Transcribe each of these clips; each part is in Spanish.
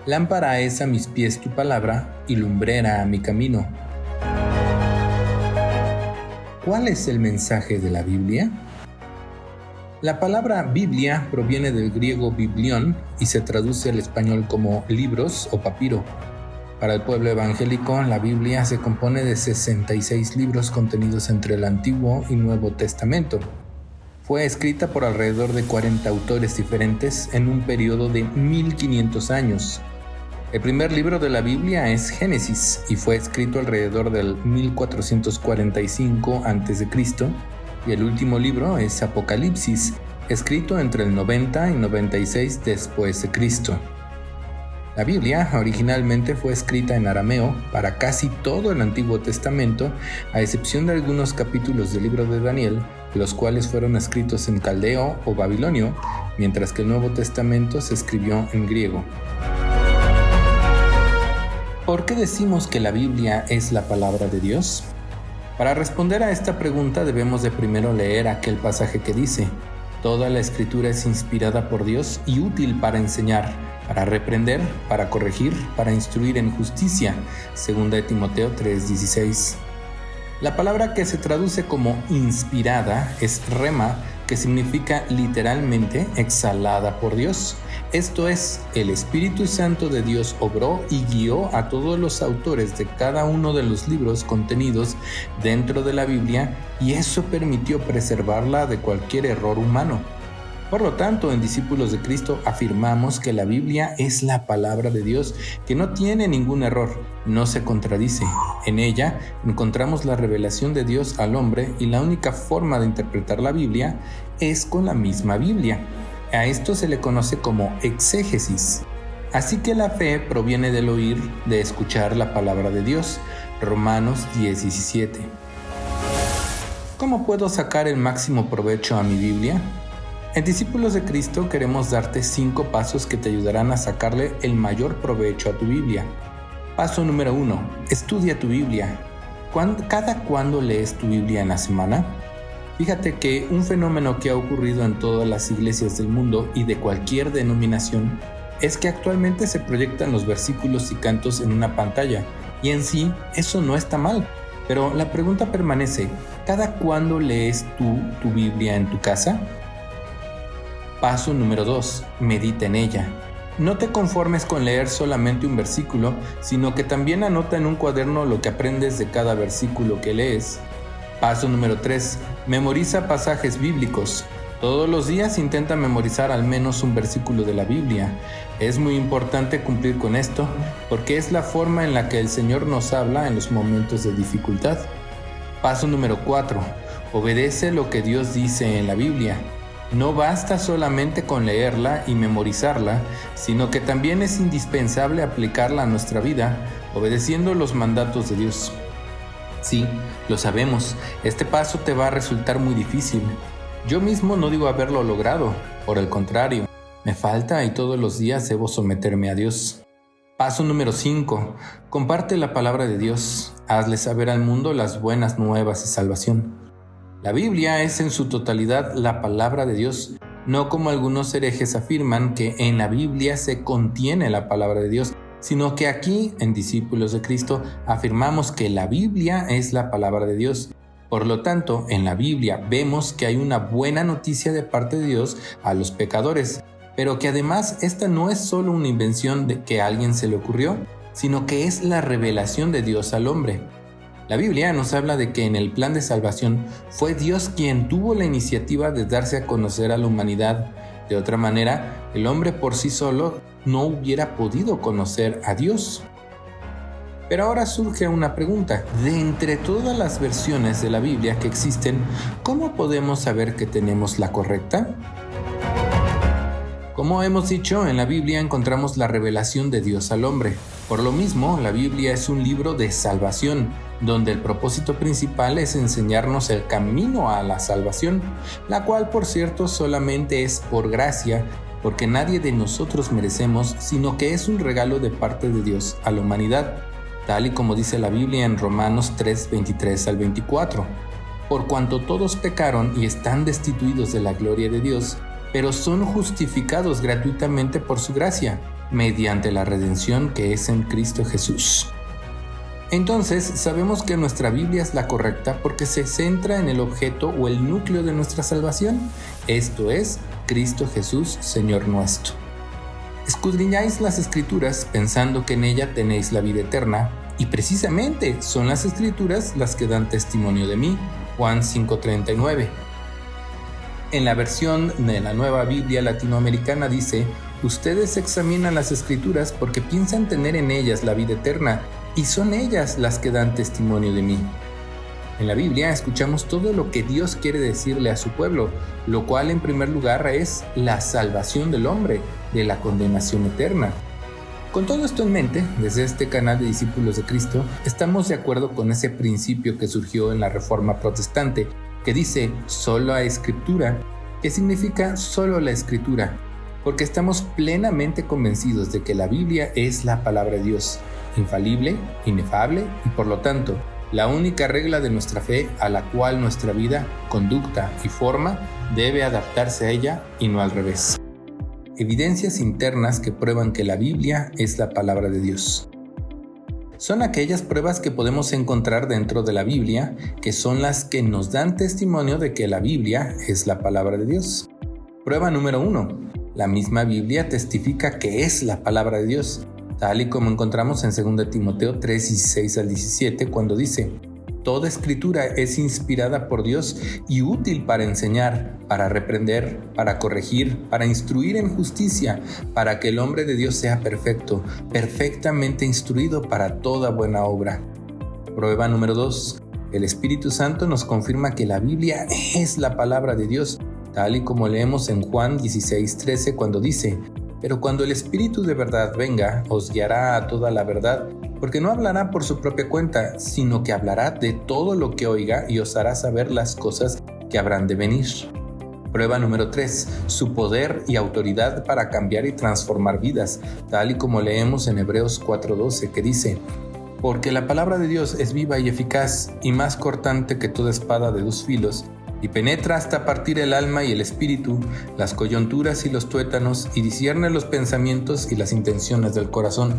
Lámpara es a mis pies tu palabra y lumbrera a mi camino. ¿Cuál es el mensaje de la Biblia? La palabra Biblia proviene del griego biblión y se traduce al español como libros o papiro. Para el pueblo evangélico, la Biblia se compone de 66 libros contenidos entre el Antiguo y Nuevo Testamento. Fue escrita por alrededor de 40 autores diferentes en un periodo de 1500 años. El primer libro de la Biblia es Génesis y fue escrito alrededor del 1445 a.C. y el último libro es Apocalipsis, escrito entre el 90 y 96 después de Cristo. La Biblia originalmente fue escrita en arameo para casi todo el Antiguo Testamento, a excepción de algunos capítulos del libro de Daniel, los cuales fueron escritos en caldeo o babilonio, mientras que el Nuevo Testamento se escribió en griego. ¿Por qué decimos que la Biblia es la palabra de Dios? Para responder a esta pregunta debemos de primero leer aquel pasaje que dice: toda la escritura es inspirada por Dios y útil para enseñar, para reprender, para corregir, para instruir en justicia. 2 Timoteo 3:16. La palabra que se traduce como inspirada es rema, que significa literalmente exhalada por Dios. Esto es, el Espíritu Santo de Dios obró y guió a todos los autores de cada uno de los libros contenidos dentro de la Biblia, y eso permitió preservarla de cualquier error humano. Por lo tanto, en Discípulos de Cristo afirmamos que la Biblia es la palabra de Dios, que no tiene ningún error, no se contradice. En ella encontramos la revelación de Dios al hombre y la única forma de interpretar la Biblia es con la misma Biblia. A esto se le conoce como exégesis. Así que la fe proviene del oír, de escuchar la palabra de Dios. Romanos 10:17. ¿Cómo puedo sacar el máximo provecho a mi Biblia? En Discípulos de Cristo queremos darte 5 pasos que te ayudarán a sacarle el mayor provecho a tu Biblia. Paso número 1. Estudia tu Biblia. ¿Cada cuándo lees tu Biblia en la semana? Fíjate que un fenómeno que ha ocurrido en todas las iglesias del mundo y de cualquier denominación es que actualmente se proyectan los versículos y cantos en una pantalla, y en sí eso no está mal, pero la pregunta permanece: ¿cada cuándo lees tú tu Biblia en tu casa? Paso número 2. Medita en ella. No te conformes con leer solamente un versículo, sino que también anota en un cuaderno lo que aprendes de cada versículo que lees. Paso número 3. Memoriza pasajes bíblicos. Todos los días intenta memorizar al menos un versículo de la Biblia. Es muy importante cumplir con esto, porque es la forma en la que el Señor nos habla en los momentos de dificultad. Paso número 4. Obedece lo que Dios dice en la Biblia. No basta solamente con leerla y memorizarla, sino que también es indispensable aplicarla a nuestra vida, obedeciendo los mandatos de Dios. Sí, lo sabemos, este paso te va a resultar muy difícil. Yo mismo no digo haberlo logrado, por el contrario, me falta y todos los días debo someterme a Dios. Paso número 5. Comparte la palabra de Dios, hazle saber al mundo las buenas nuevas de salvación. La Biblia es en su totalidad la palabra de Dios, no como algunos herejes afirman que en la Biblia se contiene la palabra de Dios, sino que aquí, en Discípulos de Cristo, afirmamos que la Biblia es la palabra de Dios. Por lo tanto, en la Biblia vemos que hay una buena noticia de parte de Dios a los pecadores, pero que además esta no es solo una invención de que a alguien se le ocurrió, sino que es la revelación de Dios al hombre. La Biblia nos habla de que en el plan de salvación fue Dios quien tuvo la iniciativa de darse a conocer a la humanidad. De otra manera, el hombre por sí solo no hubiera podido conocer a Dios. Pero ahora surge una pregunta. De entre todas las versiones de la Biblia que existen, ¿cómo podemos saber que tenemos la correcta? Como hemos dicho, en la Biblia encontramos la revelación de Dios al hombre. Por lo mismo, la Biblia es un libro de salvación, donde el propósito principal es enseñarnos el camino a la salvación, la cual, por cierto, solamente es por gracia, porque nadie de nosotros merecemos, sino que es un regalo de parte de Dios a la humanidad, tal y como dice la Biblia en Romanos 3:23 al 24. Por cuanto todos pecaron y están destituidos de la gloria de Dios, pero son justificados gratuitamente por su gracia. mediante la redención que es en Cristo Jesús. Entonces, sabemos que nuestra Biblia es la correcta porque se centra en el objeto o el núcleo de nuestra salvación, esto es, Cristo Jesús, Señor nuestro. Escudriñáis las Escrituras pensando que en ella tenéis la vida eterna, y precisamente son las Escrituras las que dan testimonio de mí. Juan 5:39. En la versión de la Nueva Biblia Latinoamericana dice: ustedes examinan las Escrituras porque piensan tener en ellas la vida eterna, y son ellas las que dan testimonio de mí. En la Biblia escuchamos todo lo que Dios quiere decirle a su pueblo, lo cual en primer lugar es la salvación del hombre de la condenación eterna. Con todo esto en mente, desde este canal de Discípulos de Cristo, estamos de acuerdo con ese principio que surgió en la Reforma Protestante, que dice sola Escritura, que significa solo la Escritura, porque estamos plenamente convencidos de que la Biblia es la palabra de Dios, infalible, inefable y por lo tanto, la única regla de nuestra fe a la cual nuestra vida, conducta y forma debe adaptarse a ella y no al revés. Evidencias internas que prueban que la Biblia es la palabra de Dios. Son aquellas pruebas que podemos encontrar dentro de la Biblia, que son las que nos dan testimonio de que la Biblia es la palabra de Dios. Prueba número 1. La misma Biblia testifica que es la palabra de Dios, tal y como encontramos en 2 Timoteo 3:16-17, cuando dice: toda escritura es inspirada por Dios y útil para enseñar, para reprender, para corregir, para instruir en justicia, para que el hombre de Dios sea perfecto, perfectamente instruido para toda buena obra. Prueba número 2. El Espíritu Santo nos confirma que la Biblia es la palabra de Dios, tal y como leemos en Juan 16:13, cuando dice: pero cuando el Espíritu de verdad venga, os guiará a toda la verdad, porque no hablará por su propia cuenta, sino que hablará de todo lo que oiga y os hará saber las cosas que habrán de venir. Prueba número 3. Su poder y autoridad para cambiar y transformar vidas, tal y como leemos en Hebreos 4:12, que dice: porque la palabra de Dios es viva y eficaz, y más cortante que toda espada de 2 filos, y penetra hasta partir el alma y el espíritu, las coyunturas y los tuétanos, y discierne los pensamientos y las intenciones del corazón.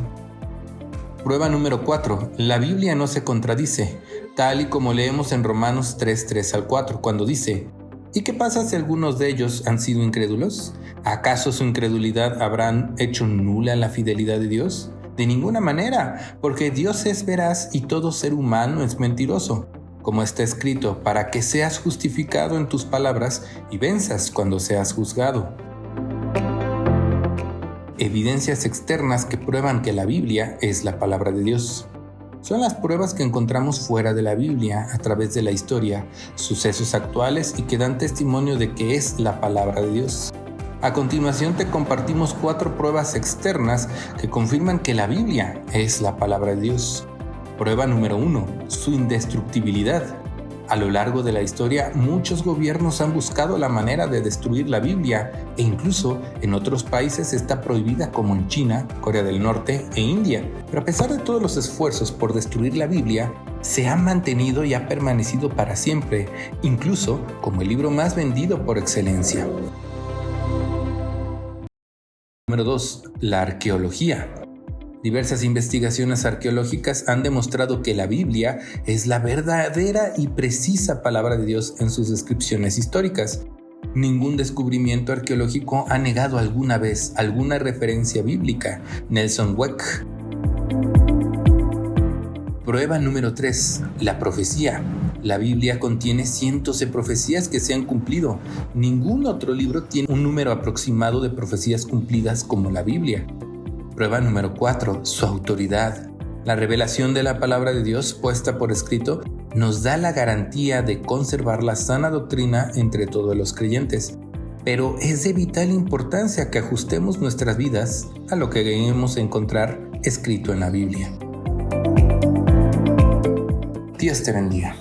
Prueba número 4. La Biblia no se contradice, tal y como leemos en Romanos 3:3-4, cuando dice: ¿y qué pasa si algunos de ellos han sido incrédulos? ¿Acaso su incredulidad habrán hecho nula la fidelidad de Dios? De ninguna manera, porque Dios es veraz y todo ser humano es mentiroso. Como está escrito, para que seas justificado en tus palabras y venzas cuando seas juzgado. Evidencias externas que prueban que la Biblia es la palabra de Dios. Son las pruebas que encontramos fuera de la Biblia, a través de la historia, sucesos actuales y que dan testimonio de que es la palabra de Dios. A continuación te compartimos 4 pruebas externas que confirman que la Biblia es la palabra de Dios. Prueba número 1. Su indestructibilidad. A lo largo de la historia, muchos gobiernos han buscado la manera de destruir la Biblia e incluso en otros países está prohibida, como en China, Corea del Norte e India. Pero a pesar de todos los esfuerzos por destruir la Biblia, se ha mantenido y ha permanecido para siempre, incluso como el libro más vendido por excelencia. Número 2. La arqueología. Diversas investigaciones arqueológicas han demostrado que la Biblia es la verdadera y precisa palabra de Dios en sus descripciones históricas. Ningún descubrimiento arqueológico ha negado alguna vez alguna referencia bíblica. Nelson Weck. Prueba número 3. La profecía. La Biblia contiene cientos de profecías que se han cumplido. Ningún otro libro tiene un número aproximado de profecías cumplidas como la Biblia. Prueba número 4. Su autoridad. La revelación de la palabra de Dios puesta por escrito nos da la garantía de conservar la sana doctrina entre todos los creyentes. Pero es de vital importancia que ajustemos nuestras vidas a lo que debemos encontrar escrito en la Biblia. Dios te bendiga.